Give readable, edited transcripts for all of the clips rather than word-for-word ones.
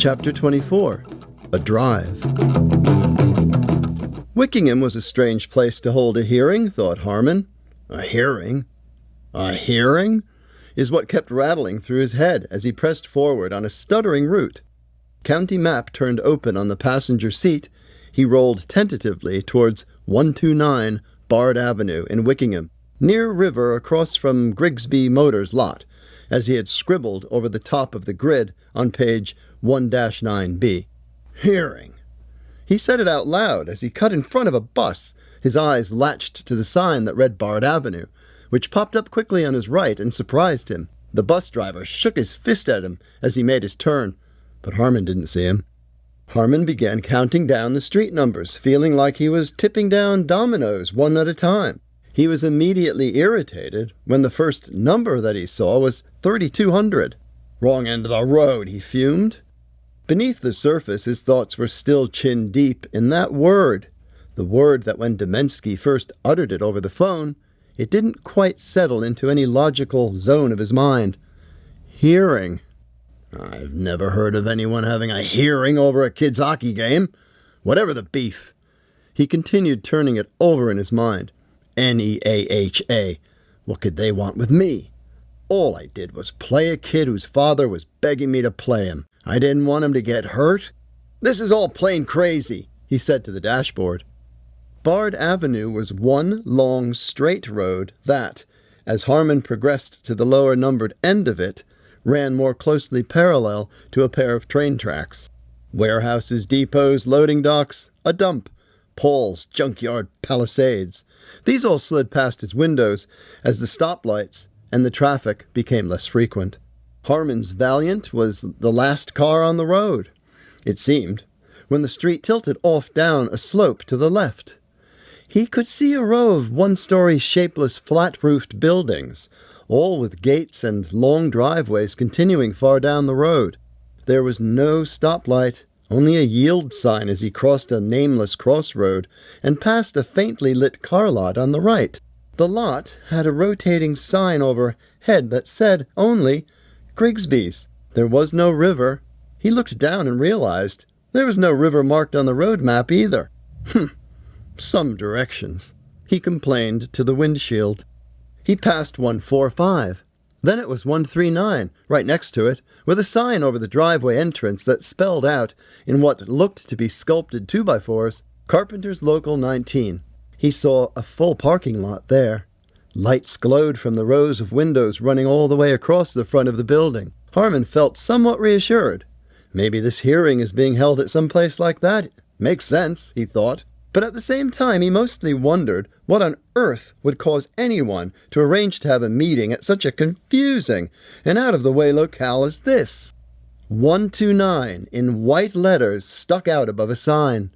Chapter 24. A Drive. Wickingham was a strange place to hold a hearing, thought Harman. A hearing? A hearing? Is what kept rattling through his head as he pressed forward on a stuttering route. County map turned open on the passenger seat, he rolled tentatively towards 129 Bard Avenue in Wickingham, near river across from Grigsby Motors' lot, as he had scribbled over the top of the grid on page 1-9B. Hearing. He said it out loud as he cut in front of a bus, his eyes latched to the sign that read Bard Avenue, which popped up quickly on his right and surprised him. The bus driver shook his fist at him as he made his turn, but Harman didn't see him. Harman began counting down the street numbers, feeling like he was tipping down dominoes one at a time. He was immediately irritated when the first number that he saw was 3200. Wrong end of the road, he fumed. Beneath the surface, his thoughts were still chin-deep in that word, the word that when Demensky first uttered it over the phone, it didn't quite settle into any logical zone of his mind. Hearing. I've never heard of anyone having a hearing over a kid's hockey game. Whatever the beef. He continued turning it over in his mind. Neaha. What could they want with me? All I did was play a kid whose father was begging me to play him. I didn't want him to get hurt. This is all plain crazy, he said to the dashboard. Bard Avenue was one long, straight road that, as Harman progressed to the lower numbered end of it, ran more closely parallel to a pair of train tracks. Warehouses, depots, loading docks, a dump, Paul's junkyard palisades. These all slid past his windows as the stoplights and the traffic became less frequent. Harman's Valiant was the last car on the road, it seemed, when the street tilted off down a slope to the left. He could see a row of one-story shapeless flat-roofed buildings, all with gates and long driveways continuing far down the road. There was no stoplight, only a yield sign as he crossed a nameless crossroad and passed a faintly lit car lot on the right. The lot had a rotating sign overhead that said only Grigsby's. There was no river. He looked down and realized there was no river marked on the road map either. Some directions, he complained to the windshield. He passed 145. Then it was 139, right next to it, with a sign over the driveway entrance that spelled out, in what looked to be sculpted 2x4s, Carpenter's Local 19. He saw a full parking lot there. Lights glowed from the rows of windows running all the way across the front of the building. Harman felt somewhat reassured. Maybe this hearing is being held at some place like that. Makes sense, he thought. But at the same time, he mostly wondered what on earth would cause anyone to arrange to have a meeting at such a confusing and out-of-the-way locale as this. 129 in white letters stuck out above a sign.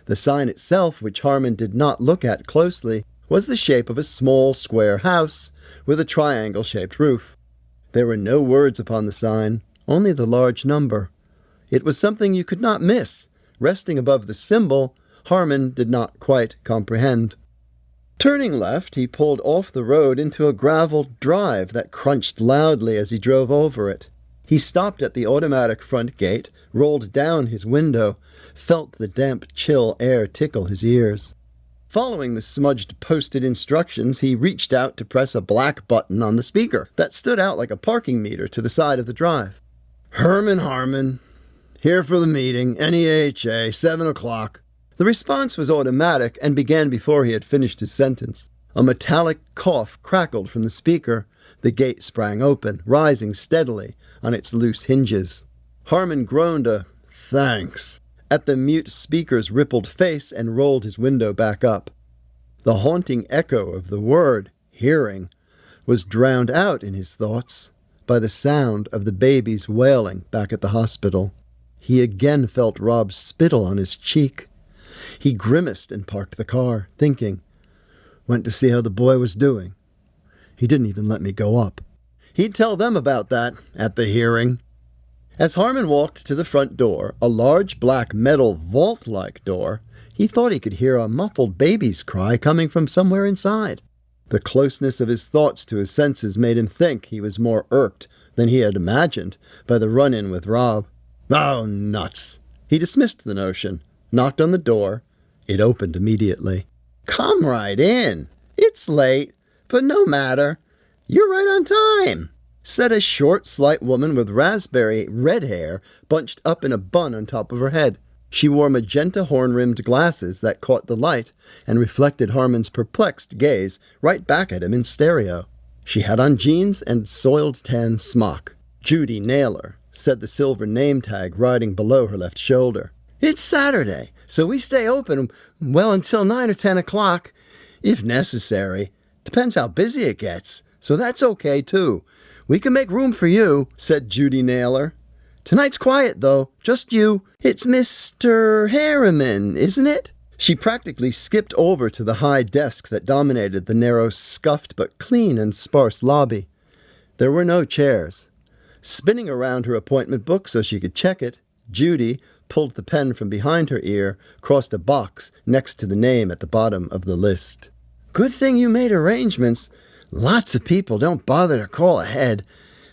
The sign itself, which Harman did not look at closely, was the shape of a small square house with a triangle-shaped roof. There were no words upon the sign, only the large number. It was something you could not miss. Resting above the symbol, Harman did not quite comprehend. Turning left, he pulled off the road into a graveled drive that crunched loudly as he drove over it. He stopped at the automatic front gate, rolled down his window, felt the damp, chill air tickle his ears. Following the smudged posted instructions, he reached out to press a black button on the speaker that stood out like a parking meter to the side of the drive. Herman Harman, here for the meeting, NEAHA, 7 o'clock. The response was automatic and began before he had finished his sentence. A metallic cough crackled from the speaker. The gate sprang open, rising steadily on its loose hinges. Harman groaned a thanks at the mute speaker's rippled face and rolled his window back up. The haunting echo of the word, hearing, was drowned out in his thoughts by the sound of the baby's wailing back at the hospital. He again felt Rob's spittle on his cheek. He grimaced and parked the car, thinking, went to see how the boy was doing. He didn't even let me go up. He'd tell them about that at the hearing. As Harman walked to the front door, a large black metal vault-like door, he thought he could hear a muffled baby's cry coming from somewhere inside. The closeness of his thoughts to his senses made him think he was more irked than he had imagined by the run-in with Rob. Oh, nuts. He dismissed the notion, knocked on the door. It opened immediately. Come right in. It's late, but no matter. You're right on time, said a short, slight woman with raspberry red hair bunched up in a bun on top of her head. She wore magenta horn-rimmed glasses that caught the light and reflected Harman's perplexed gaze right back at him in stereo. She had on jeans and soiled tan smock. Judy Naylor, said the silver name tag riding below her left shoulder. It's Saturday, so we stay open, well, until 9 or 10 o'clock, if necessary. Depends how busy it gets, so that's okay, too. We can make room for you, said Judy Naylor. Tonight's quiet, though, just you. It's Mr. Harman, isn't it? She practically skipped over to the high desk that dominated the narrow, scuffed but clean and sparse lobby. There were no chairs. Spinning around her appointment book so she could check it, Judy pulled the pen from behind her ear, crossed a box next to the name at the bottom of the list. Good thing you made arrangements. Lots of people don't bother to call ahead.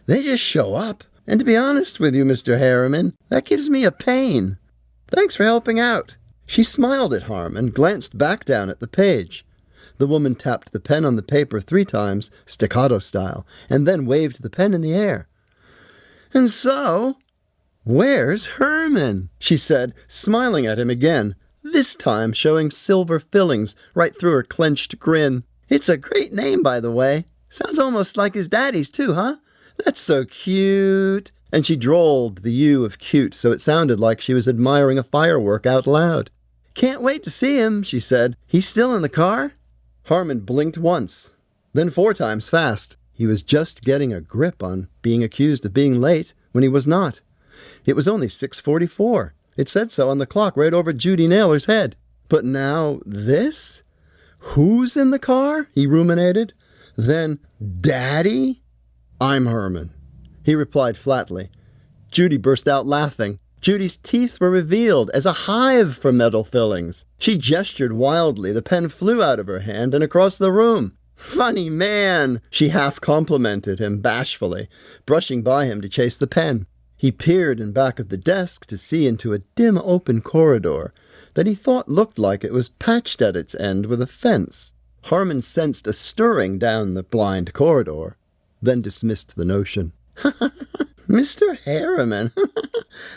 They just show up. And to be honest with you, Mr. Harman, that gives me a pain. Thanks for helping out. She smiled at Harman, glanced back down at the page. The woman tapped the pen on the paper 3 times, staccato style, and then waved the pen in the air. And so, where's Herman? She said, smiling at him again, this time showing silver fillings right through her clenched grin. It's a great name, by the way. Sounds almost like his daddy's, too, huh? That's so cute. And she drawled the U of cute so it sounded like she was admiring a firework out loud. Can't wait to see him, she said. He's still in the car? Harman blinked once, then 4 times fast. He was just getting a grip on being accused of being late when he was not. It was only 6:44. It said so on the clock right over Judy Naylor's head. But now this? Who's in the car? He ruminated. Then, Daddy? I'm Herman, he replied flatly. Judy burst out laughing. Judy's teeth were revealed as a hive for metal fillings. She gestured wildly. The pen flew out of her hand and across the room. Funny man, she half complimented him bashfully, brushing by him to chase the pen. He peered in back of the desk to see into a dim open corridor that he thought looked like it was patched at its end with a fence. Harman sensed a stirring down the blind corridor, then dismissed the notion. Mr. Harriman,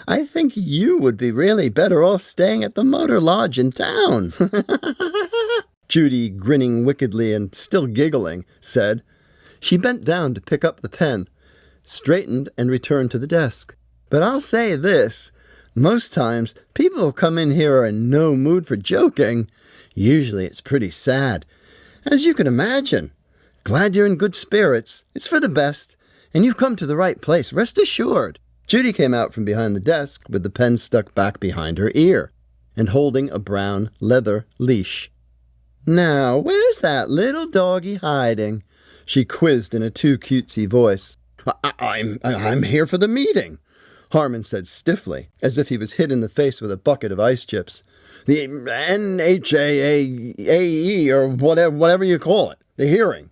I think you would be really better off staying at the motor lodge in town. Judy, grinning wickedly and still giggling, said. She bent down to pick up the pen, straightened and returned to the desk. But I'll say this, most times people who come in here are in no mood for joking. Usually it's pretty sad, as you can imagine. Glad you're in good spirits. It's for the best. And you've come to the right place, rest assured. Judy came out from behind the desk with the pen stuck back behind her ear and holding a brown leather leash. Now, where's that little doggy hiding? She quizzed in a too cutesy voice. I'm here for the meeting, Harman said stiffly, as if he was hit in the face with a bucket of ice chips. The NHAAE, or whatever you call it, the hearing.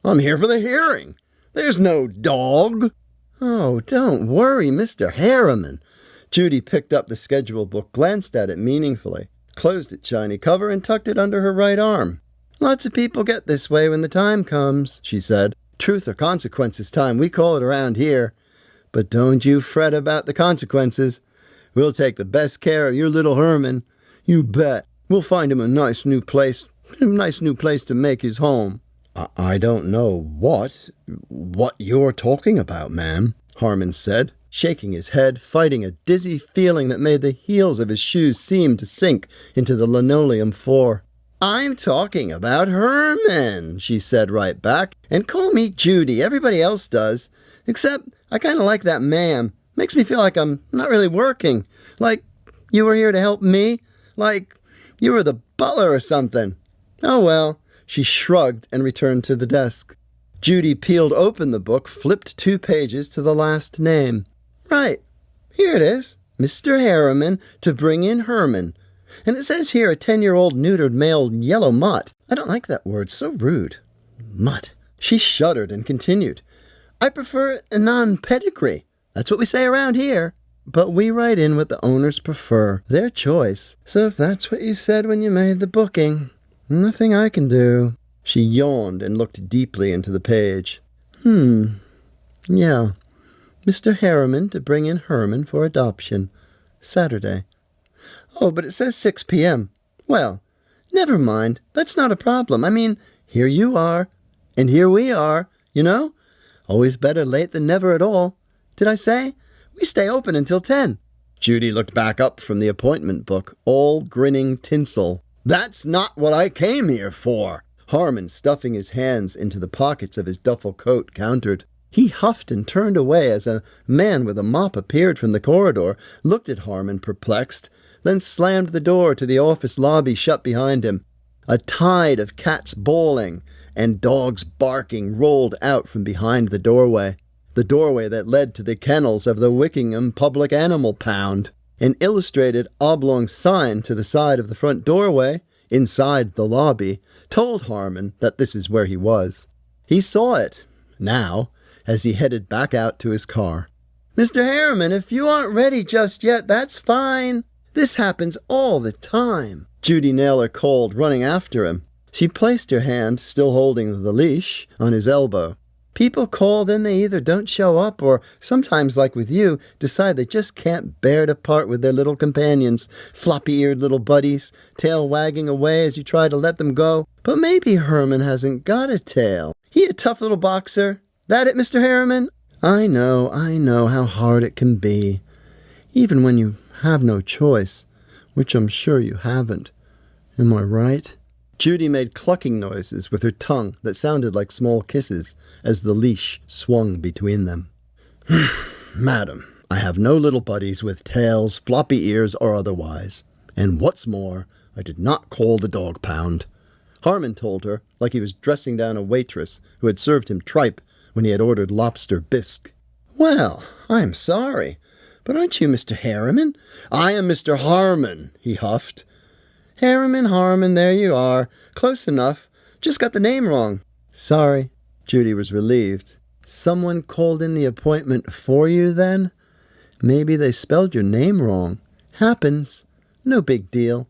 I'm here for the hearing. There's no dog. Oh, don't worry, Mr. Harriman. Judy picked up the schedule book, glanced at it meaningfully, closed its shiny cover, and tucked it under her right arm. Lots of people get this way when the time comes, she said. Truth or consequences time, we call it around here. But don't you fret about the consequences. We'll take the best care of your little Herman. You bet. We'll find him a nice new place to make his home. I don't know what you're talking about, ma'am, Harman said, shaking his head, fighting a dizzy feeling that made the heels of his shoes seem to sink into the linoleum floor. I'm talking about Herman, she said right back, and call me Judy. Everybody else does. Except I kind of like that ma'am. Makes me feel like I'm not really working. Like you were here to help me. Like you were the butler or something. Oh well. She shrugged and returned to the desk. Judy peeled open the book, flipped 2 pages to the last name. Right. Here it is. Mr. Harriman to bring in Herman. And it says here a 10-year-old neutered male yellow mutt. I don't like that word. So rude. Mutt. She shuddered and continued. I prefer a non-pedigree. That's what we say around here. But we write in what the owners prefer, their choice. So if that's what you said when you made the booking, nothing I can do." She yawned and looked deeply into the page. Yeah. Mr. Harriman to bring in Herman for adoption. Saturday. Oh, but it says 6 p.m. Well, never mind. That's not a problem. I mean, here you are, and here we are, you know? Always better late than never at all. Did I say? We stay open until 10. Judy looked back up from the appointment book, all grinning tinsel. "That's not what I came here for," Harman, stuffing his hands into the pockets of his duffel coat, countered. He huffed and turned away as a man with a mop appeared from the corridor, looked at Harman perplexed, then slammed the door to the office lobby shut behind him. A tide of cats bawling and dogs barking rolled out from behind the doorway that led to the kennels of the Wickingham Public Animal Pound. An illustrated oblong sign to the side of the front doorway, inside the lobby, told Harman that this is where he was. He saw it, now, as he headed back out to his car. "Mr. Harriman, if you aren't ready just yet, that's fine. This happens all the time," Judy Naylor called, running after him. She placed her hand, still holding the leash, on his elbow. "People call, then they either don't show up or, sometimes like with you, decide they just can't bear to part with their little companions, floppy-eared little buddies, tail wagging away as you try to let them go. But maybe Herman hasn't got a tail. He a tough little boxer. That it, Mr. Harriman? I know how hard it can be, even when you have no choice, which I'm sure you haven't. Am I right?" Judy made clucking noises with her tongue that sounded like small kisses as the leash swung between them. "Madam, I have no little buddies with tails, floppy ears, or otherwise. And what's more, I did not call the dog pound," Harman told her, like he was dressing down a waitress who had served him tripe when he had ordered lobster bisque. "Well, I'm sorry, but aren't you Mr. Harriman?" "I am Mr. Harman," he huffed. Harman, there you are. Close enough. Just got the name wrong." "Sorry." Judy was relieved. "Someone called in the appointment for you, then? Maybe they spelled your name wrong. Happens. No big deal.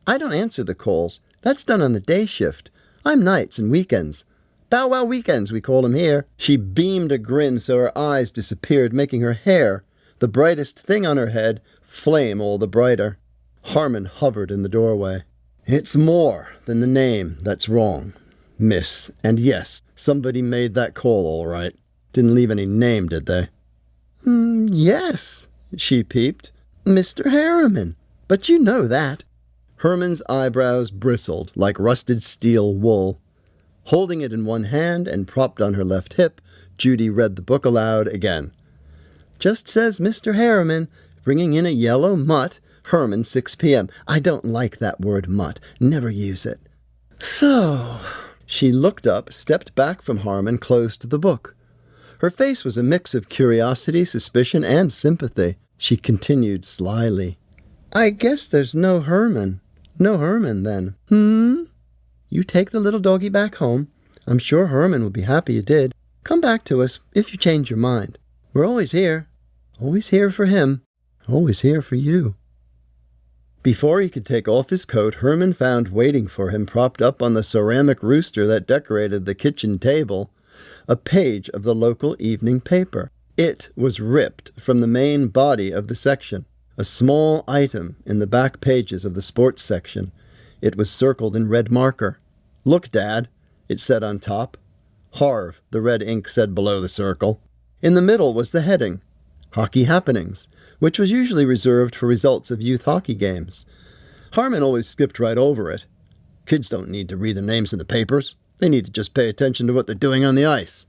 I don't answer the calls. That's done on the day shift. I'm nights and weekends. Bow wow weekends, we call them here." She beamed a grin so her eyes disappeared, making her hair, the brightest thing on her head, flame all the brighter. Harman hovered in the doorway. "It's more than the name that's wrong, miss. And yes, somebody made that call all right. Didn't leave any name, did they?" Yes," she peeped. "Mr. Harriman. But you know that." Herman's eyebrows bristled like rusted steel wool. Holding it in one hand and propped on her left hip, Judy read the book aloud again. "Just says Mr. Harriman, bringing in a yellow mutt, Herman, 6 p.m. I don't like that word mutt. Never use it." "So..." She looked up, stepped back from Harman, closed the book. Her face was a mix of curiosity, suspicion, and sympathy. She continued slyly. "I guess there's no Herman. No Herman, then. You take the little doggy back home. I'm sure Herman will be happy you did. Come back to us if you change your mind. We're always here. Always here for him. Always here for you." Before he could take off his coat, Herman found waiting for him, propped up on the ceramic rooster that decorated the kitchen table, a page of the local evening paper. It was ripped from the main body of the section, a small item in the back pages of the sports section. It was circled in red marker. "Look, Dad," it said on top. "Harv," the red ink said below the circle. In the middle was the heading, Hockey Happenings, which was usually reserved for results of youth hockey games. Harman always skipped right over it. Kids don't need to read their names in the papers. They need to just pay attention to what they're doing on the ice,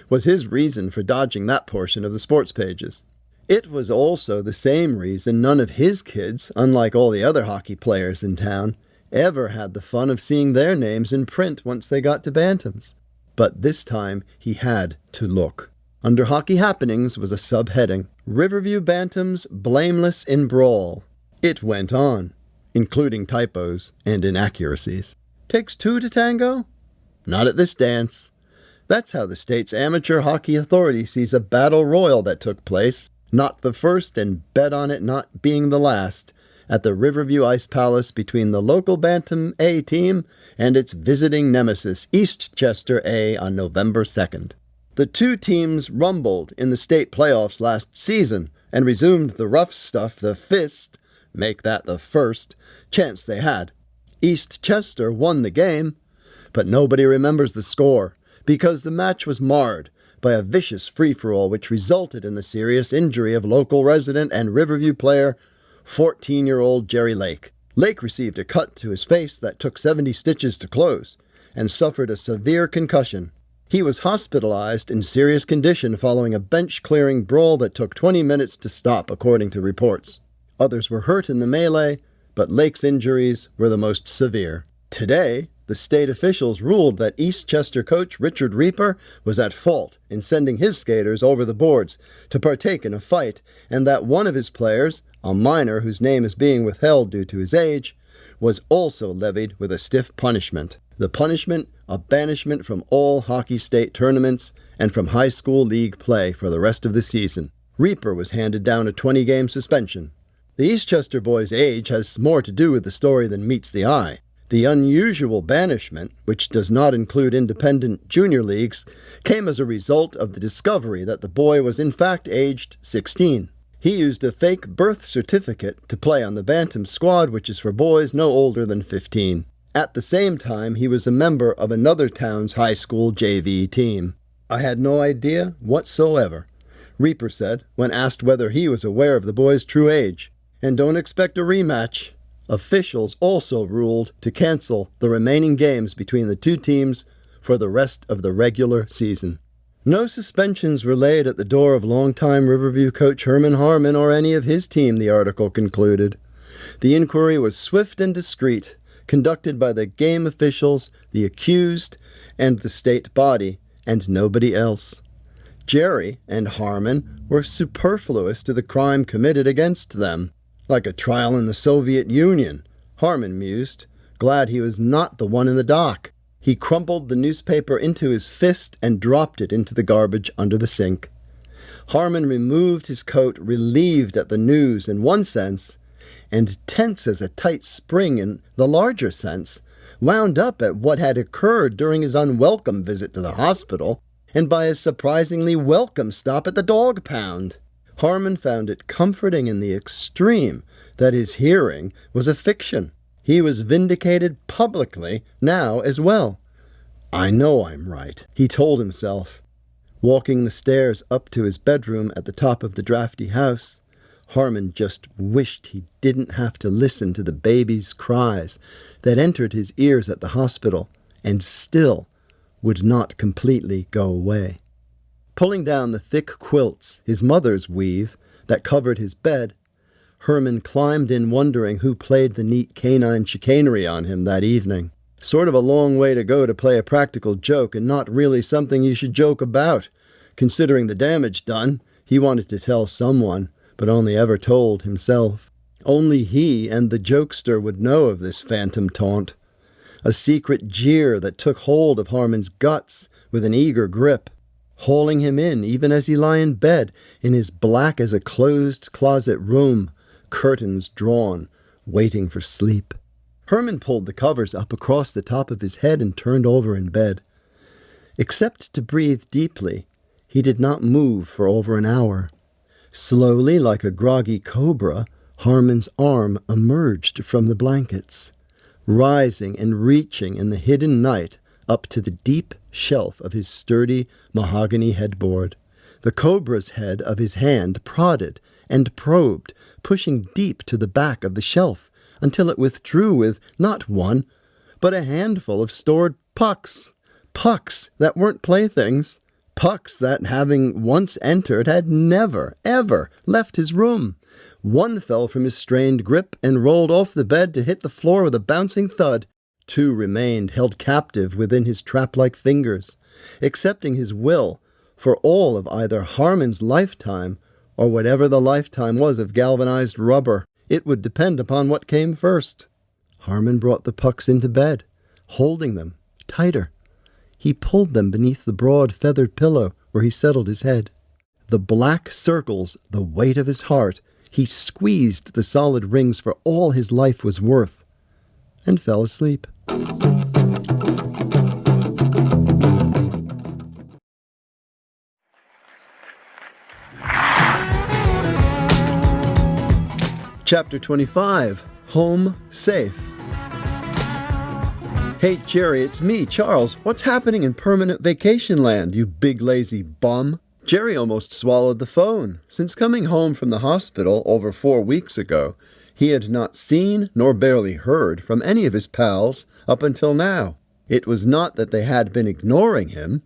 was his reason for dodging that portion of the sports pages. It was also the same reason none of his kids, unlike all the other hockey players in town, ever had the fun of seeing their names in print once they got to Bantams. But this time he had to look. Under Hockey Happenings was a subheading, Riverview Bantams Blameless in Brawl. It went on, including typos and inaccuracies. Takes two to tango? Not at this dance. That's how the state's amateur hockey authority sees a battle royal that took place. not the first, and bet on it not being the last, at the Riverview Ice Palace between the local Bantam A team and its visiting nemesis, Eastchester A, on November 2nd. The two teams rumbled in the state playoffs last season and resumed the rough stuff, the fist, make that the first, chance they had. Eastchester won the game, but nobody remembers the score, because the match was marred by a vicious free-for-all which resulted in the serious injury of local resident and Riverview player 14-year-old Jerry Lake. Lake received a cut to his face that took 70 stitches to close and suffered a severe concussion. He was hospitalized in serious condition following a bench-clearing brawl that took 20 minutes to stop, according to reports. Others were hurt in the melee, but Lake's injuries were the most severe. Today, the state officials ruled that Eastchester coach Richard Reaper was at fault in sending his skaters over the boards to partake in a fight, and that one of his players, a minor whose name is being withheld due to his age, was also levied with a stiff punishment. The punishment, a banishment from all hockey state tournaments and from high school league play for the rest of the season. Reaper was handed down a 20-game suspension. The Eastchester boy's age has more to do with the story than meets the eye. The unusual banishment, which does not include independent junior leagues, came as a result of the discovery that the boy was in fact aged 16. He used a fake birth certificate to play on the Bantam squad, which is for boys no older than 15. At the same time, he was a member of another town's high school JV team. "I had no idea whatsoever," Reaper said when asked whether he was aware of the boy's true age. "And don't expect a rematch." Officials also ruled to cancel the remaining games between the two teams for the rest of the regular season. No suspensions were laid at the door of longtime Riverview coach Herman Harman or any of his team, the article concluded. The inquiry was swift and discreet, conducted by the game officials, the accused, and the state body, and nobody else. Jerry and Harman were superfluous to the crime committed against them. Like a trial in the Soviet Union, Harman mused, glad he was not the one in the dock. He crumpled the newspaper into his fist and dropped it into the garbage under the sink. Harman removed his coat, relieved at the news in one sense, and tense as a tight spring in the larger sense, wound up at what had occurred during his unwelcome visit to the hospital and by his surprisingly welcome stop at the dog pound. Harman found it comforting in the extreme that his hearing was a fiction. He was vindicated publicly now as well. "I know I'm right," he told himself. Walking the stairs up to his bedroom at the top of the drafty house, Harman just wished he didn't have to listen to the baby's cries that entered his ears at the hospital and still would not completely go away. Pulling down the thick quilts, his mother's weave, that covered his bed, Herman climbed in wondering who played the neat canine chicanery on him that evening. Sort of a long way to go to play a practical joke, and not really something you should joke about. Considering the damage done, he wanted to tell someone, but only ever told himself. Only he and the jokester would know of this phantom taunt. A secret jeer that took hold of Harman's guts with an eager grip, hauling him in even as he lay in bed in his black-as-a-closed-closet room, curtains drawn, waiting for sleep. Herman pulled the covers up across the top of his head and turned over in bed. Except to breathe deeply, he did not move for over an hour. Slowly, like a groggy cobra, Harman's arm emerged from the blankets, rising and reaching in the hidden night up to the deep shelf of his sturdy mahogany headboard. The cobra's head of his hand prodded and probed, pushing deep to the back of the shelf until it withdrew with not one, but a handful of stored pucks. Pucks that weren't playthings. Pucks that, having once entered, had never, ever left his room. One fell from his strained grip and rolled off the bed to hit the floor with a bouncing thud. Two remained held captive within his trap-like fingers, accepting his will for all of either Harman's lifetime or whatever the lifetime was of galvanized rubber. It would depend upon what came first. Harman brought the pucks into bed, holding them tighter. He pulled them beneath the broad feathered pillow where he settled his head. the black circles the weight of his heart, he squeezed the solid rings for all his life was worth, and fell asleep. Chapter 25. Home Safe. Hey, Jerry, it's me, Charles. What's happening in permanent vacation land, you big lazy bum? Jerry almost swallowed the phone. Since coming home from the hospital over 4 weeks ago, he had not seen nor barely heard from any of his pals up until now. It was not that they had been ignoring him.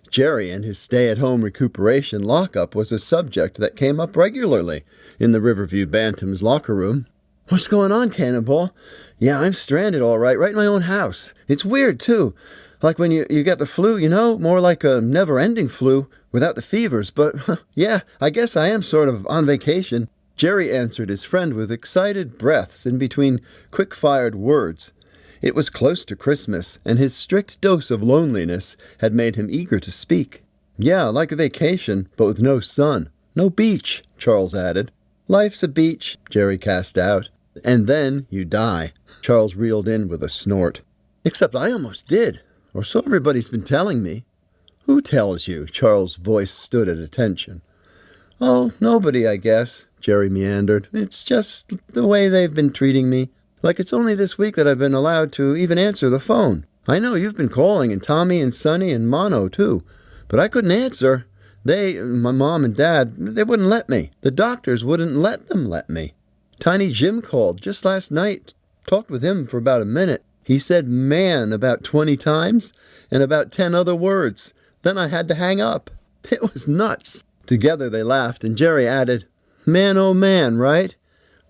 Jerry and his stay-at-home recuperation lockup was a subject that came up regularly in the Riverview Bantam's locker room. "What's going on, Cannonball?" "Yeah, I'm stranded all right in my own house. It's weird, too. Like when you get the flu, you know, more like a never-ending flu without the fevers. But, yeah, I guess I am sort of on vacation." Jerry answered his friend with excited breaths in between quick-fired words. It was close to Christmas, and his strict dose of loneliness had made him eager to speak. "Yeah, like a vacation, but with no sun. No beach," Charles added. "Life's a beach," Jerry cast out. "And then you die," Charles reeled in with a snort. "Except I almost did. Or so everybody's been telling me." "Who tells you?" Charles' voice stood at attention. "Oh, nobody, I guess," Jerry meandered. "It's just the way they've been treating me. Like it's only this week that I've been allowed to even answer the phone. I know you've been calling, and Tommy and Sonny and Mono, too. But I couldn't answer. My mom and Dad, they wouldn't let me. The doctors wouldn't let me. Tiny Jim called just last night. Talked with him for about a minute. He said 'man' about 20 times and about 10 other words. Then I had to hang up. It was nuts." Together they laughed, and Jerry added, "Man, oh man, right?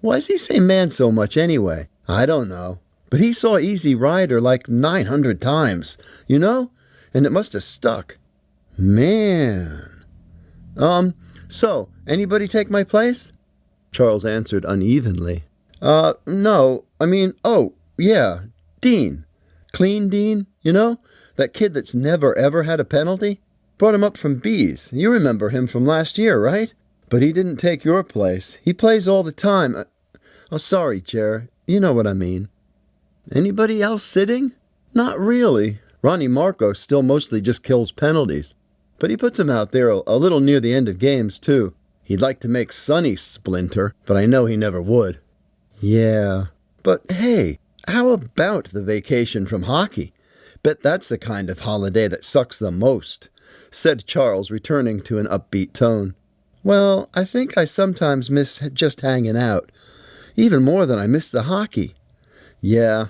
Why does he say man so much anyway? I don't know. But he saw Easy Rider like 900 times, you know? And it must have stuck. Man. So, anybody take my place?" Charles answered unevenly. No, yeah, Dean. Clean Dean, you know? That kid that's never ever had a penalty? Brought him up from B's. You remember him from last year, right? But he didn't take your place. He plays all the time. Sorry, Jer. You know what I mean. Anybody else sitting? Not really. Ronnie Marco still mostly just kills penalties. But he puts him out there a little near the end of games, too. He'd like to make Sonny Splinter, but I know he never would. Yeah. But hey, how about the vacation from hockey? Bet that's the kind of holiday that sucks the most, said Charles, returning to an upbeat tone. Well, I think I sometimes miss just hanging out, even more than I miss the hockey. Yeah,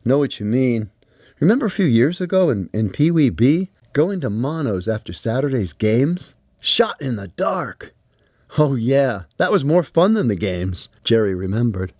know what you mean. Remember a few years ago in Pee Wee B, going to Mono's after Saturday's games? Shot in the dark. Oh yeah, that was more fun than the games, Jerry remembered.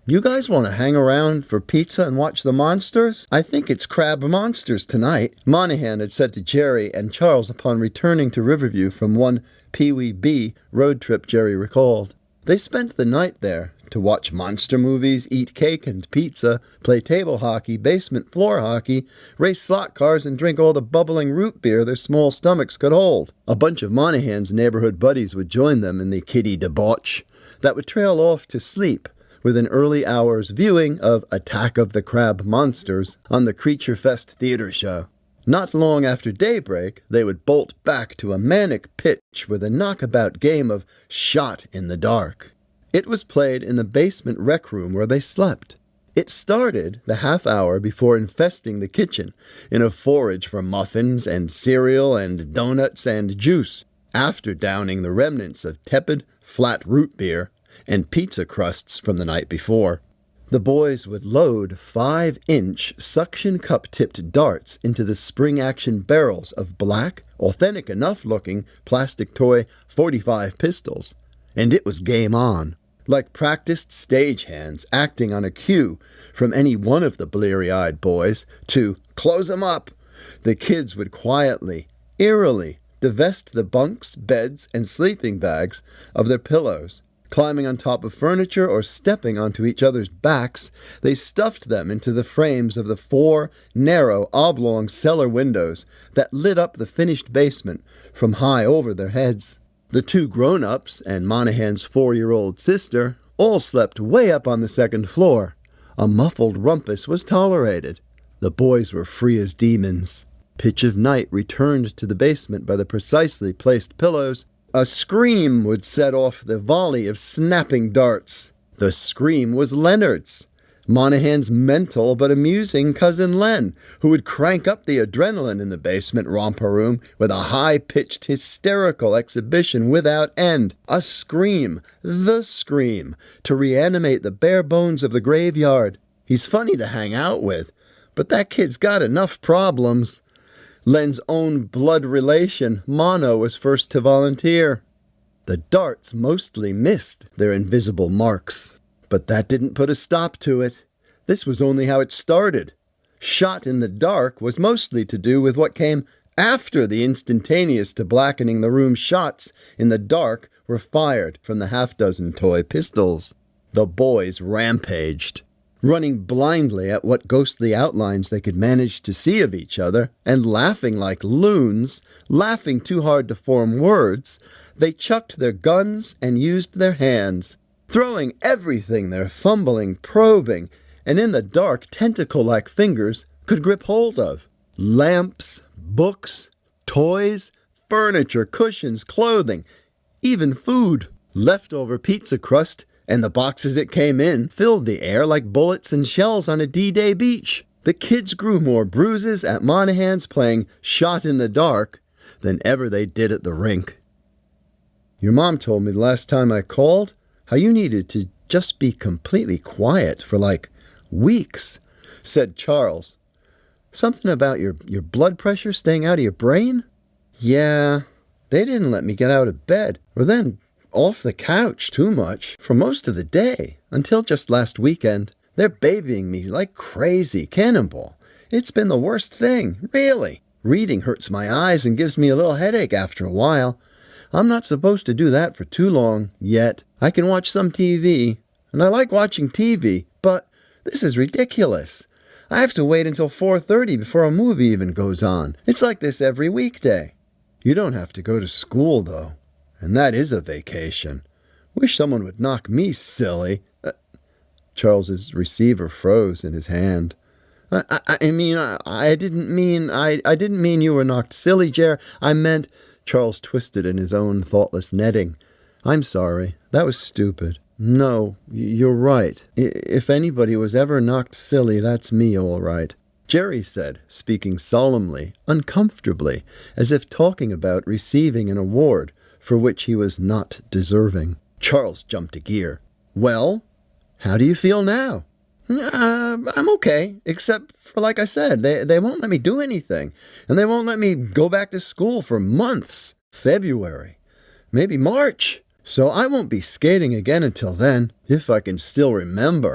You guys want to hang around for pizza and watch the monsters? I think it's Crab Monsters tonight, Monahan had said to Jerry and Charles upon returning to Riverview from one Pee Wee B road trip Jerry recalled. They spent the night there to watch monster movies, eat cake and pizza, play table hockey, basement floor hockey, race slot cars, and drink all the bubbling root beer their small stomachs could hold. A bunch of Monahan's neighborhood buddies would join them in the kiddie debauch that would trail off to sleep with an early hour's viewing of Attack of the Crab Monsters on the Creature Fest theater show. Not long after daybreak, they would bolt back to a manic pitch with a knockabout game of Shot in the Dark. It was played in the basement rec room where they slept. It started the half hour before infesting the kitchen in a forage for muffins and cereal and donuts and juice, after downing the remnants of tepid, flat root beer and pizza crusts from the night before. The boys would load 5-inch suction cup-tipped darts into the spring-action barrels of black, authentic enough-looking plastic toy .45 pistols, and it was game on. Like practiced stagehands acting on a cue from any one of the bleary-eyed boys to "close 'em up," the kids would quietly, eerily divest the bunks, beds, and sleeping bags of their pillows. Climbing on top of furniture or stepping onto each other's backs, they stuffed them into the frames of the 4 narrow, oblong cellar windows that lit up the finished basement from high over their heads. The two grown-ups and Monahan's 4-year-old sister all slept way up on the second floor. A muffled rumpus was tolerated. The boys were free as demons. Pitch of night returned to the basement by the precisely placed pillows. A scream would set off the volley of snapping darts. The scream was Leonard's, Monahan's mental but amusing cousin Len, who would crank up the adrenaline in the basement romper room with a high-pitched hysterical exhibition without end. A scream, the scream, to reanimate the bare bones of the graveyard. He's funny to hang out with, but that kid's got enough problems. Len's own blood relation, Mono, was first to volunteer. The darts mostly missed their invisible marks. But that didn't put a stop to it. This was only how it started. Shot in the dark was mostly to do with what came after the instantaneous to blackening the room shots in the dark were fired from the half-dozen toy pistols. The boys rampaged, running blindly at what ghostly outlines they could manage to see of each other, and laughing like loons, laughing too hard to form words. They chucked their guns and used their hands, throwing everything their fumbling, probing, and in the dark tentacle-like fingers could grip hold of. Lamps, books, toys, furniture, cushions, clothing, even food. Leftover pizza crust and the boxes it came in filled the air like bullets and shells on a D-Day beach. The kids grew more bruises at Monahan's playing shot in the dark than ever they did at the rink. Your mom told me the last time I called how you needed to just be completely quiet for like weeks, said Charles. Something about your blood pressure staying out of your brain? Yeah, they didn't let me get out of bed, or then off the couch too much, for most of the day, until just last weekend. They're babying me like crazy, Cannonball. It's been the worst thing, really. Reading hurts my eyes and gives me a little headache after a while. I'm not supposed to do that for too long, yet. I can watch some TV, and I like watching TV, but this is ridiculous. I have to wait until 4:30 before a movie even goes on. It's like this every weekday. You don't have to go to school, though, and that is a vacation. Wish someone would knock me silly. Charles's receiver froze in his hand. I didn't mean you were knocked silly, Jer. I meant... Charles twisted in his own thoughtless netting. I'm sorry. That was stupid. No, you're right. If anybody was ever knocked silly, that's me, all right. Jerry said, speaking solemnly, uncomfortably, as if talking about receiving an award for which he was not deserving. Charles jumped a gear. Well, how do you feel now? I'm okay, except for, like I said, they won't let me do anything, and they won't let me go back to school for months. February, maybe March. So I won't be skating again until then, if I can still remember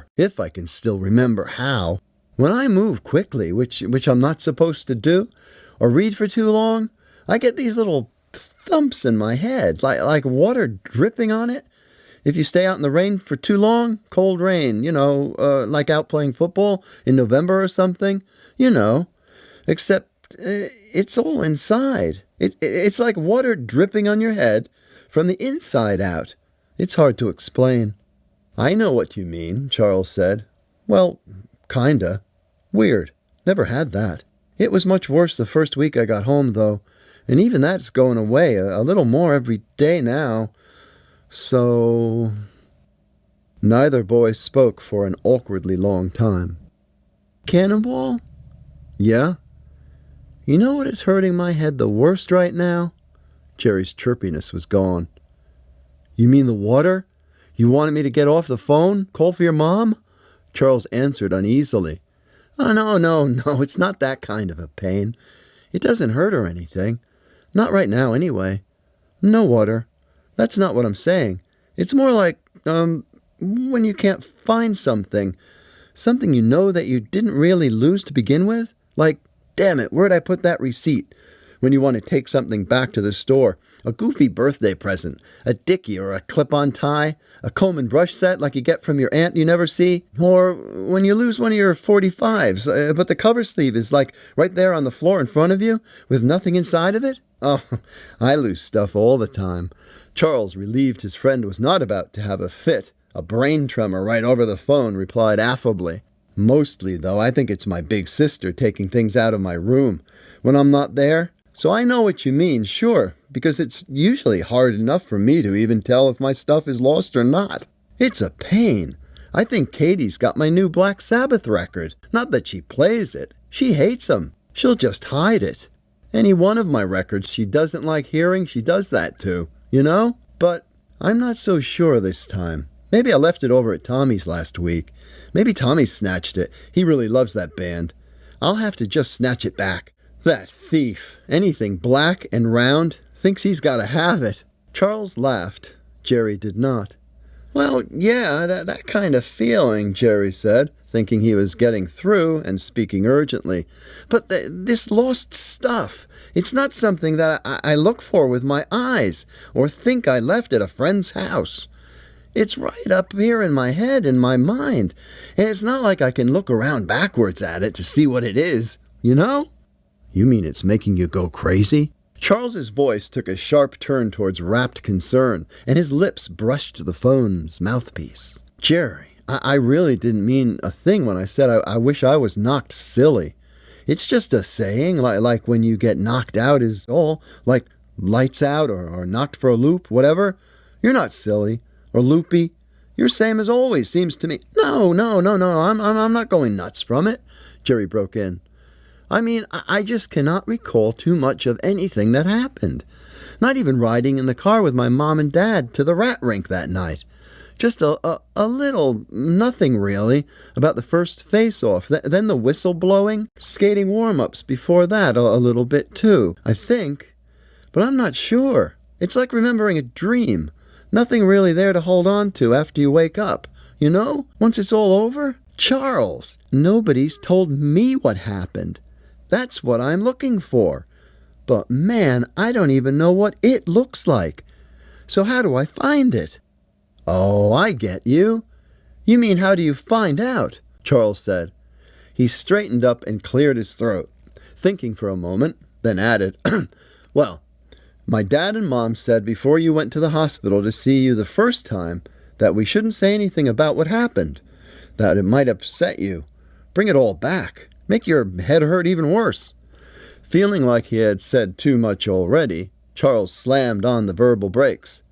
how. When I move quickly, which I'm not supposed to do, or read for too long, I get these little thumps in my head, like water dripping on it. If you stay out in the rain for too long, cold rain, like out playing football in November or something, except it's all inside. It's like water dripping on your head from the inside out. It's hard to explain. I know what you mean, Charles said. Well, kinda. Weird. Never had that. It was much worse the first week I got home, though, and even that's going away a little more every day now. So... Neither boy spoke for an awkwardly long time. Cannonball? Yeah? You know what is hurting my head the worst right now? Jerry's chirpiness was gone. You mean the water? You wanted me to get off the phone? Call for your mom? Charles answered uneasily. Oh, no, it's not that kind of a pain. It doesn't hurt or anything. Not right now, anyway. No water. That's not what I'm saying. It's more like, when you can't find something you know that you didn't really lose to begin with. Like, damn it, where'd I put that receipt? when you want to take something back to the store. A goofy birthday present, a dickie or a clip-on tie, a comb and brush set like you get from your aunt you never see, or when you lose one of your 45s, but the cover sleeve is like right there on the floor in front of you with nothing inside of it. Oh, I lose stuff all the time. Charles, relieved his friend was not about to have a fit, a brain tremor right over the phone, replied affably. Mostly, though, I think it's my big sister taking things out of my room when I'm not there. So I know what you mean, sure, because it's usually hard enough for me to even tell if my stuff is lost or not. It's a pain. I think Katie's got my new Black Sabbath record. Not that she plays it. She hates 'em. She'll just hide it. Any one of my records she doesn't like hearing, she does that too, you know? But I'm not so sure this time. Maybe I left it over at Tommy's last week. Maybe Tommy snatched it. He really loves that band. I'll have to just snatch it back. That thief, anything black and round, thinks he's got to have it. Charles laughed. Jerry did not. Well, yeah, that kind of feeling, Jerry said, thinking he was getting through and speaking urgently. But this lost stuff, it's not something that I look for with my eyes or think I left at a friend's house. It's right up here in my head and my mind, and it's not like I can look around backwards at it to see what it is, you know? You mean it's making you go crazy? Charles's voice took a sharp turn towards rapt concern, and his lips brushed the phone's mouthpiece. Jerry, I really didn't mean a thing when I said I wish I was knocked silly. It's just a saying, like when you get knocked out is all, like lights out or knocked for a loop, whatever. You're not silly or loopy. You're same as always, seems to me. No, I'm not going nuts from it, Jerry broke in. I mean, I just cannot recall too much of anything that happened. Not even riding in the car with my mom and dad to the rat rink that night. Just a little, nothing really, about the first face-off, then the whistle blowing, skating warm-ups before that a little bit too, I think. But I'm not sure. It's like remembering a dream. Nothing really there to hold on to after you wake up, you know, once it's all over. Charles, nobody's told me what happened. That's what I'm looking for. But man, I don't even know what it looks like. So how do I find it? Oh, I get you. You mean how do you find out? Charles said. He straightened up and cleared his throat, thinking for a moment, then added, Well, my dad and mom said before you went to the hospital to see you the first time that we shouldn't say anything about what happened, that it might upset you, bring it all back. Make your head hurt even worse. Feeling like he had said too much already, Charles slammed on the verbal brakes.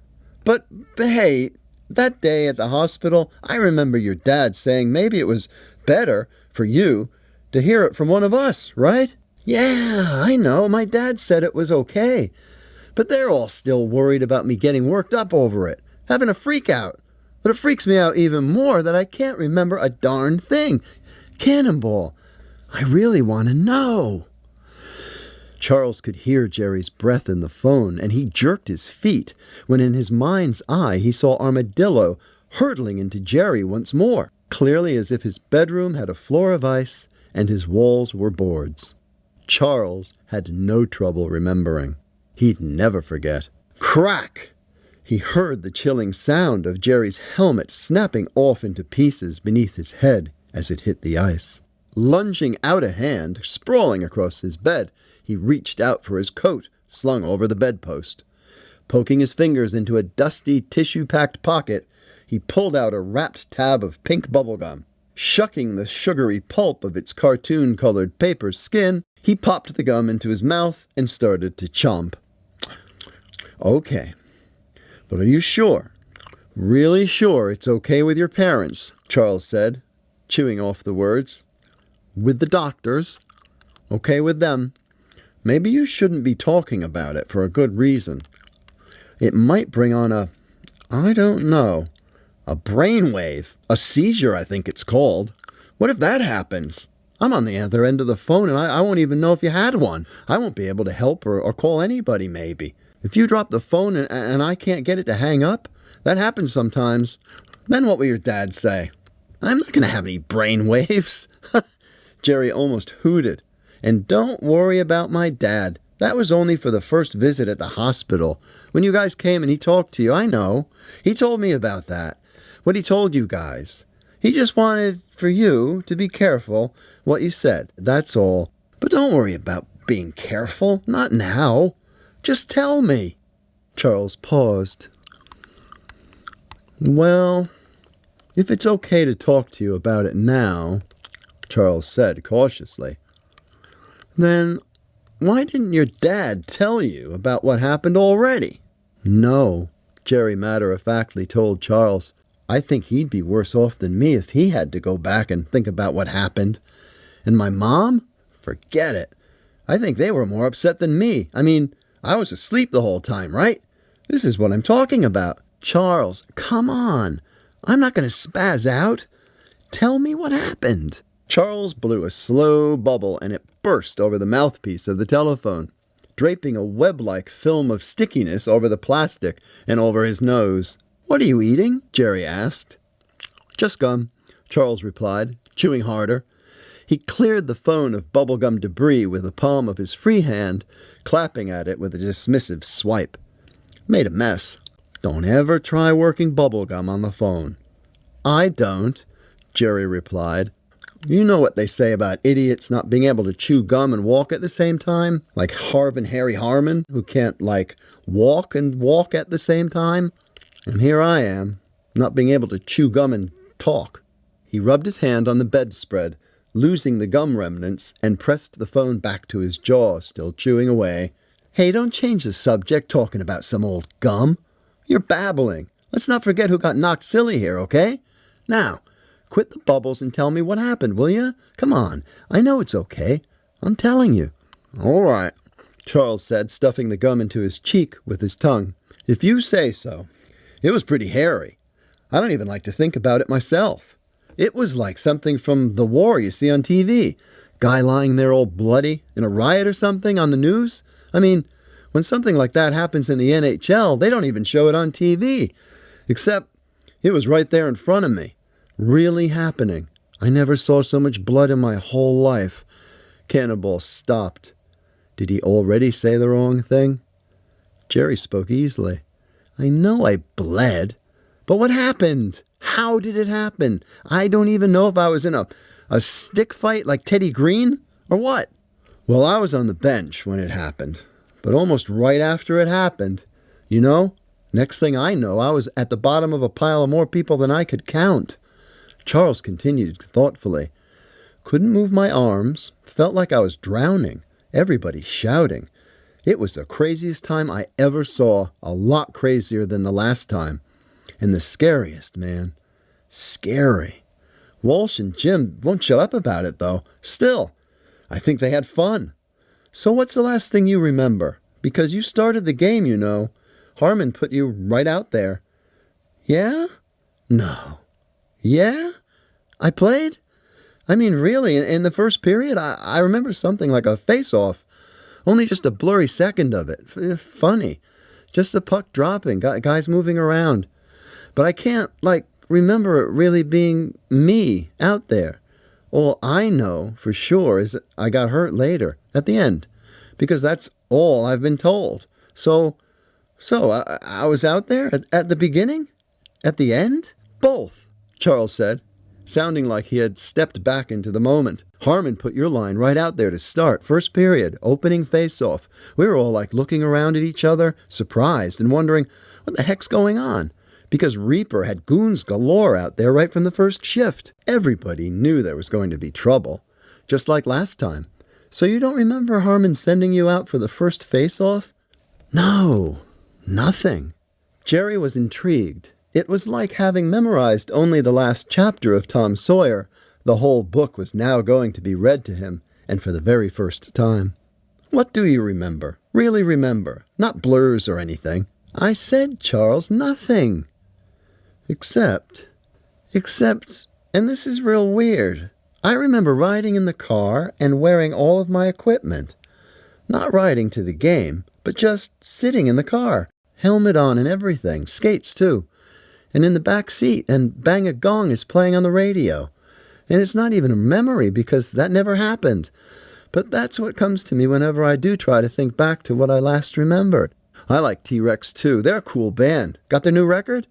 But hey, that day at the hospital, I remember your dad saying maybe it was better for you to hear it from one of us, right? Yeah, I know. My dad said it was okay. But they're all still worried about me getting worked up over it, having a freak out. But it freaks me out even more that I can't remember a darn thing. Cannonball. I really want to know. Charles could hear Jerry's breath in the phone, and he jerked his feet when in his mind's eye he saw Armadillo hurtling into Jerry once more, clearly as if his bedroom had a floor of ice and his walls were boards. Charles had no trouble remembering. He'd never forget. Crack! He heard the chilling sound of Jerry's helmet snapping off into pieces beneath his head as it hit the ice. Lunging out a hand, sprawling across his bed, he reached out for his coat, slung over the bedpost. Poking his fingers into a dusty, tissue-packed pocket, he pulled out a wrapped tab of pink bubblegum. Shucking the sugary pulp of its cartoon-colored paper skin, he popped the gum into his mouth and started to chomp. Okay, but are you sure? Really sure it's okay with your parents? Charles said, chewing off the words. With the doctors. Okay with them. Maybe you shouldn't be talking about it for a good reason. It might bring on a brainwave. A seizure, I think it's called. What if that happens? I'm on the other end of the phone and I won't even know if you had one. I won't be able to help or call anybody maybe. If you drop the phone and I can't get it to hang up, that happens sometimes. Then what will your dad say? I'm not going to have any brainwaves. Jerry almost hooted. And don't worry about my dad. That was only for the first visit at the hospital. When you guys came and he talked to you, I know. He told me about that. What he told you guys. He just wanted for you to be careful what you said. That's all. But don't worry about being careful. Not now. Just tell me. Charles paused. Well, if it's okay to talk to you about it now, Charles said cautiously, then why didn't your dad tell you about what happened already? No, Jerry matter-of-factly told Charles. I think he'd be worse off than me if he had to go back and think about what happened. And my mom? Forget it. I think they were more upset than me. I mean, I was asleep the whole time, right? This is what I'm talking about. Charles, come on. I'm not going to spaz out. Tell me what happened. Charles blew a slow bubble and it burst over the mouthpiece of the telephone, draping a web-like film of stickiness over the plastic and over his nose. What are you eating? Jerry asked. Just gum, Charles replied, chewing harder. He cleared the phone of bubblegum debris with the palm of his free hand, clapping at it with a dismissive swipe. Made a mess. Don't ever try working bubblegum on the phone. I don't, Jerry replied. You know what they say about idiots not being able to chew gum and walk at the same time? Like Herman Harman, who can't, walk and walk at the same time? And here I am, not being able to chew gum and talk. He rubbed his hand on the bedspread, losing the gum remnants, and pressed the phone back to his jaw, still chewing away. Hey, don't change the subject talking about some old gum. You're babbling. Let's not forget who got knocked silly here, okay? Now, quit the bubbles and tell me what happened, will you? Come on. I know it's okay. I'm telling you. All right, Charles said, stuffing the gum into his cheek with his tongue. If you say so. It was pretty hairy. I don't even like to think about it myself. It was like something from the war you see on TV. Guy lying there all bloody in a riot or something on the news. I mean, when something like that happens in the NHL, they don't even show it on TV. Except it was right there in front of me. Really happening. I never saw so much blood in my whole life. Cannonball stopped. Did he already say the wrong thing? Jerry spoke easily. I know I bled. But what happened? How did it happen? I don't even know if I was in a stick fight like Teddy Green or what. Well, I was on the bench when it happened. But almost right after it happened, next thing I know, I was at the bottom of a pile of more people than I could count. Charles continued thoughtfully. Couldn't move my arms. Felt like I was drowning. Everybody shouting. It was the craziest time I ever saw. A lot crazier than the last time. And the scariest, man. Scary. Walsh and Jim won't shut up about it, though. Still, I think they had fun. So what's the last thing you remember? Because you started the game, Harman put you right out there. Yeah? No. Yeah? I played? I mean, really, in the first period, I remember something like a face-off. Only just a blurry second of it. Funny. Just the puck dropping, guys moving around. But I can't, remember it really being me out there. All I know for sure is that I got hurt later, at the end. Because that's all I've been told. So I was out there at the beginning? At the end? Both, Charles said, sounding like he had stepped back into the moment. Harman put your line right out there to start. First period, opening face-off. We were all looking around at each other, surprised and wondering, what the heck's going on? Because Reaper had goons galore out there right from the first shift. Everybody knew there was going to be trouble, just like last time. So you don't remember Harman sending you out for the first face-off? No, nothing. Jerry was intrigued. It was like having memorized only the last chapter of Tom Sawyer. The whole book was now going to be read to him, and for the very first time. What do you remember? Really remember? Not blurs or anything. I said, Charles, nothing. Except, and this is real weird, I remember riding in the car and wearing all of my equipment. Not riding to the game, but just sitting in the car. Helmet on and everything, skates too. And in the back seat, and Bang a Gong is playing on the radio. And it's not even a memory because that never happened. but that's what comes to me whenever I do try to think back to what I last remembered. I like T-Rex too. They're a cool band. Got their new record?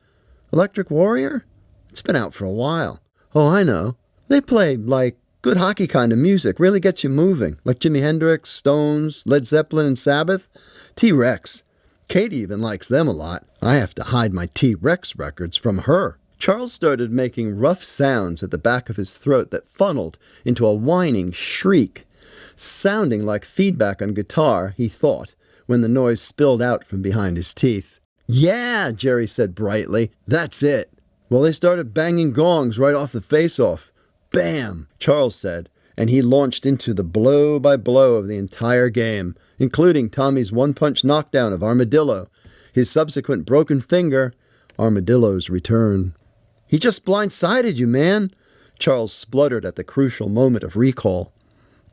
Electric Warrior? It's been out for a while. Oh, I know. They play, like, good hockey kind of music. Really gets you moving. Like Jimi Hendrix, Stones, Led Zeppelin, and Sabbath. T-Rex. Katie even likes them a lot. I have to hide my T-Rex records from her. Charles started making rough sounds at the back of his throat that funneled into a whining shriek, sounding like feedback on guitar, he thought, when the noise spilled out from behind his teeth. Yeah, Jerry said brightly. That's it. Well, they started banging gongs right off the face-off. Bam, Charles said, and he launched into the blow by blow of the entire game, including Tommy's one-punch knockdown of Armadillo, his subsequent broken finger, Armadillo's return. He just blindsided you, man, Charles spluttered at the crucial moment of recall.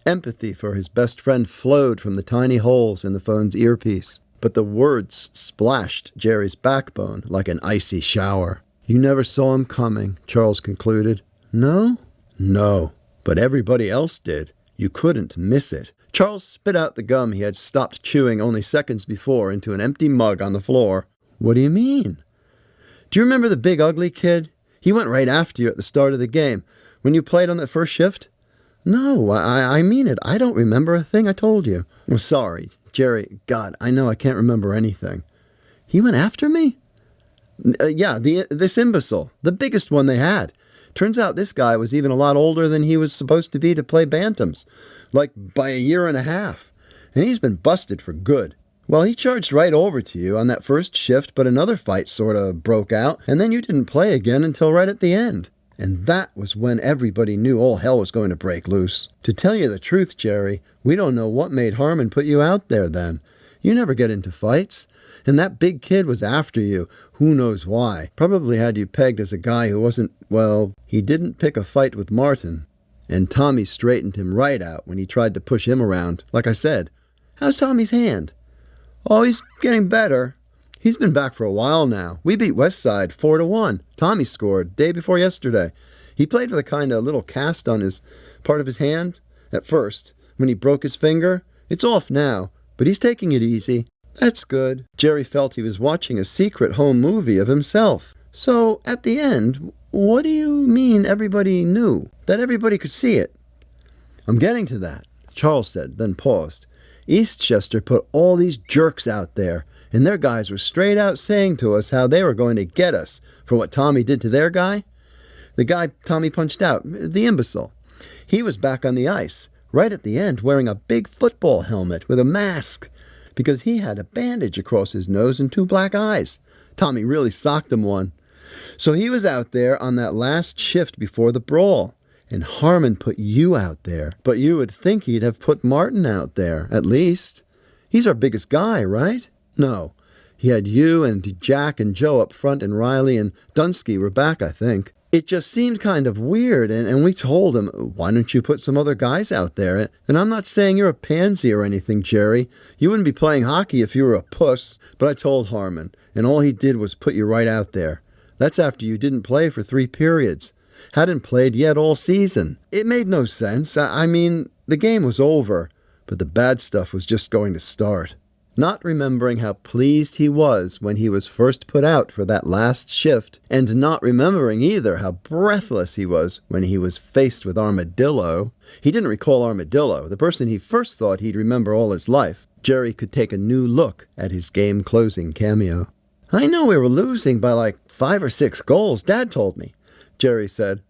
Empathy for his best friend flowed from the tiny holes in the phone's earpiece, but the words splashed Jerry's backbone like an icy shower. You never saw him coming, Charles concluded. No? No, but everybody else did. You couldn't miss it. Charles spit out the gum he had stopped chewing only seconds before into an empty mug on the floor. What do you mean? Do you remember the big ugly kid? He went right after you at the start of the game, when you played on that first shift? No, I mean it. I don't remember a thing I told you. I'm sorry, Jerry. God, I know I can't remember anything. He went after me? Yeah, this imbecile. The biggest one they had. Turns out this guy was even a lot older than he was supposed to be to play bantams. Like by a year and a half. And he's been busted for good. Well, he charged right over to you on that first shift, but another fight sort of broke out, and then you didn't play again until right at the end. And that was when everybody knew all hell was going to break loose. To tell you the truth, Jerry, we don't know what made Harman put you out there then. You never get into fights. And that big kid was after you. Who knows why? Probably had you pegged as a guy who wasn't, well, he didn't pick a fight with Martin. And Tommy straightened him right out when he tried to push him around. Like I said, how's Tommy's hand? Oh, he's getting better. He's been back for a while now. We beat Westside 4-1. Tommy scored day before yesterday. He played with a kind of little cast on his part of his hand at first when he broke his finger. It's off now, but he's taking it easy. That's good. Jerry felt he was watching a secret home movie of himself. So, at the end, what do you mean everybody knew? That everybody could see it? I'm getting to that, Charles said, then paused. Eastchester put all these jerks out there, and their guys were straight out saying to us how they were going to get us for what Tommy did to their guy. The guy Tommy punched out, the imbecile. He was back on the ice, right at the end, wearing a big football helmet with a mask, because he had a bandage across his nose and 2 black eyes. Tommy really socked him one. So he was out there on that last shift before the brawl. And Harman put you out there, but you would think he'd have put Martin out there, at least. He's our biggest guy, right? No. He had you and Jack and Joe up front, and Riley and Dunsky were back, I think. It just seemed kind of weird, and we told him, why don't you put some other guys out there? And I'm not saying you're a pansy or anything, Jerry. You wouldn't be playing hockey if you were a puss, but I told Harman, and all he did was put you right out there. That's after you didn't play for 3 periods. Hadn't played yet all season. It made no sense. I mean, the game was over, but the bad stuff was just going to start. Not remembering how pleased he was when he was first put out for that last shift, and not remembering either how breathless he was when he was faced with Armadillo. He didn't recall Armadillo, the person he first thought he'd remember all his life. Jerry could take a new look at his game-closing cameo. I know we were losing by like 5 or 6 goals, Dad told me, Jerry said.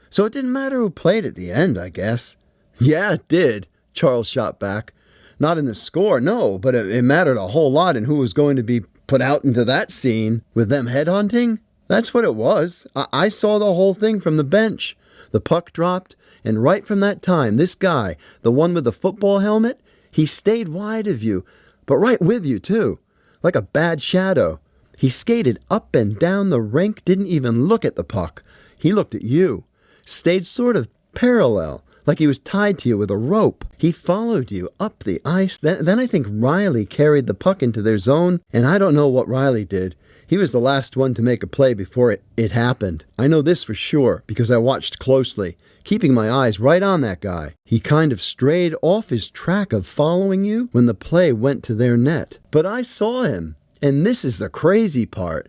So it didn't matter who played at the end, I guess. Yeah, it did, Charles shot back. Not in the score, no, but it mattered a whole lot in who was going to be put out into that scene with them headhunting. That's what it was. I saw the whole thing from the bench. The puck dropped, and right from that time, this guy, the one with the football helmet, he stayed wide of you, but right with you, too, like a bad shadow. He skated up and down the rink, didn't even look at the puck. He looked at you, stayed sort of parallel, like he was tied to you with a rope. He followed you up the ice. Then I think Riley carried the puck into their zone, and I don't know what Riley did. He was the last one to make a play before it happened. I know this for sure because I watched closely, keeping my eyes right on that guy. He kind of strayed off his track of following you when the play went to their net. But I saw him, and this is the crazy part.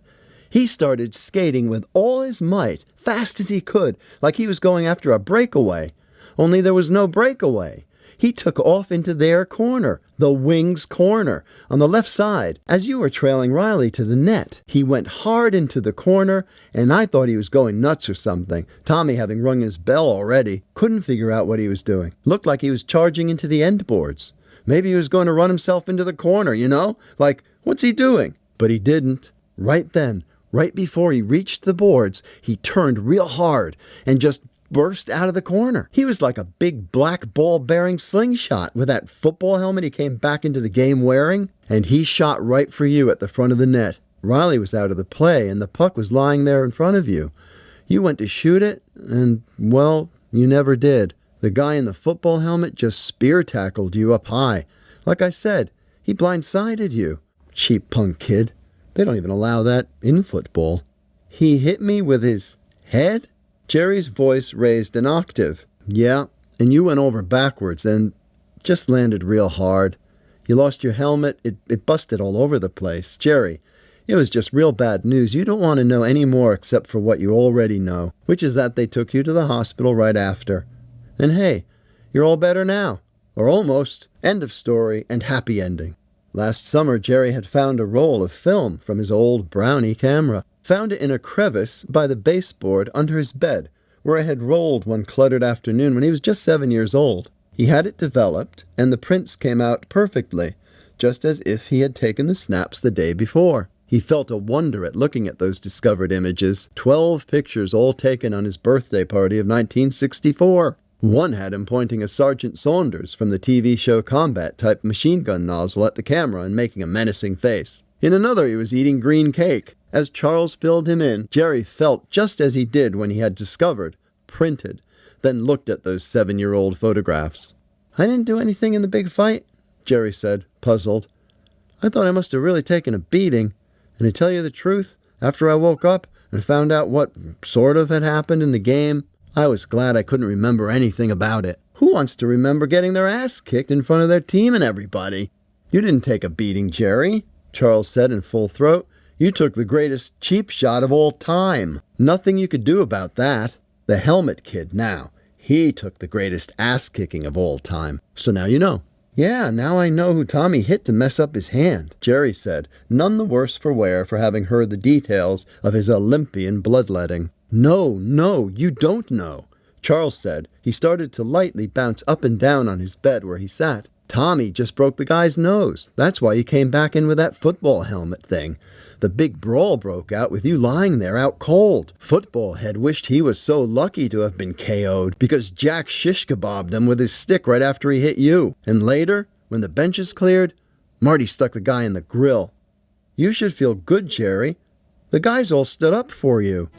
He started skating with all his might, fast as he could, like he was going after a breakaway. Only there was no breakaway. He took off into their corner, the Wings' corner, on the left side, as you were trailing Riley to the net. He went hard into the corner, and I thought he was going nuts or something. Tommy, having rung his bell already, couldn't figure out what he was doing. Looked like he was charging into the end boards. Maybe he was going to run himself into the corner, you know? Like, what's he doing? But he didn't. Right then, right before he reached the boards, he turned real hard and just burst out of the corner. He was like a big black ball-bearing slingshot with that football helmet he came back into the game wearing, and he shot right for you at the front of the net. Riley was out of the play, and the puck was lying there in front of you. You went to shoot it, and, well, you never did. The guy in the football helmet just spear-tackled you up high. Like I said, he blindsided you. Cheap punk kid. They don't even allow that in football. He hit me with his head? Jerry's voice raised an octave. Yeah, and you went over backwards and just landed real hard. You lost your helmet. It busted all over the place. Jerry, it was just real bad news. You don't want to know any more except for what you already know, which is that they took you to the hospital right after. And hey, you're all better now. Or almost. End of story and happy ending. Last summer, Jerry had found a roll of film from his old Brownie camera. Found it in a crevice by the baseboard under his bed, where it had rolled one cluttered afternoon when he was just 7 years old. He had it developed, and the prints came out perfectly, just as if he had taken the snaps the day before. He felt a wonder at looking at those discovered images, 12 pictures all taken on his birthday party of 1964. One had him pointing a Sergeant Saunders from the TV show Combat-type machine gun nozzle at the camera and making a menacing face. In another, he was eating green cake. As Charles filled him in, Jerry felt just as he did when he had discovered, printed, then looked at those 7-year-old photographs. I didn't do anything in the big fight, Jerry said, puzzled. I thought I must have really taken a beating. And to tell you the truth, after I woke up and found out what sort of had happened in the game, I was glad I couldn't remember anything about it. Who wants to remember getting their ass kicked in front of their team and everybody? You didn't take a beating, Jerry, Charles said in full throat. You took the greatest cheap shot of all time. Nothing you could do about that. The helmet kid now, he took the greatest ass-kicking of all time. So now you know. Yeah, now I know who Tommy hit to mess up his hand, Jerry said, none the worse for wear for having heard the details of his Olympian bloodletting. No, you don't know, Charles said. He started to lightly bounce up and down on his bed where he sat. Tommy just broke the guy's nose. That's why you came back in with that football helmet thing. The big brawl broke out with you lying there out cold. Football head wished he was so lucky to have been KO'd because Jack shish kebabbed him with his stick right after he hit you. And later, when the benches cleared, Marty stuck the guy in the grill. You should feel good, Jerry. The guys all stood up for you.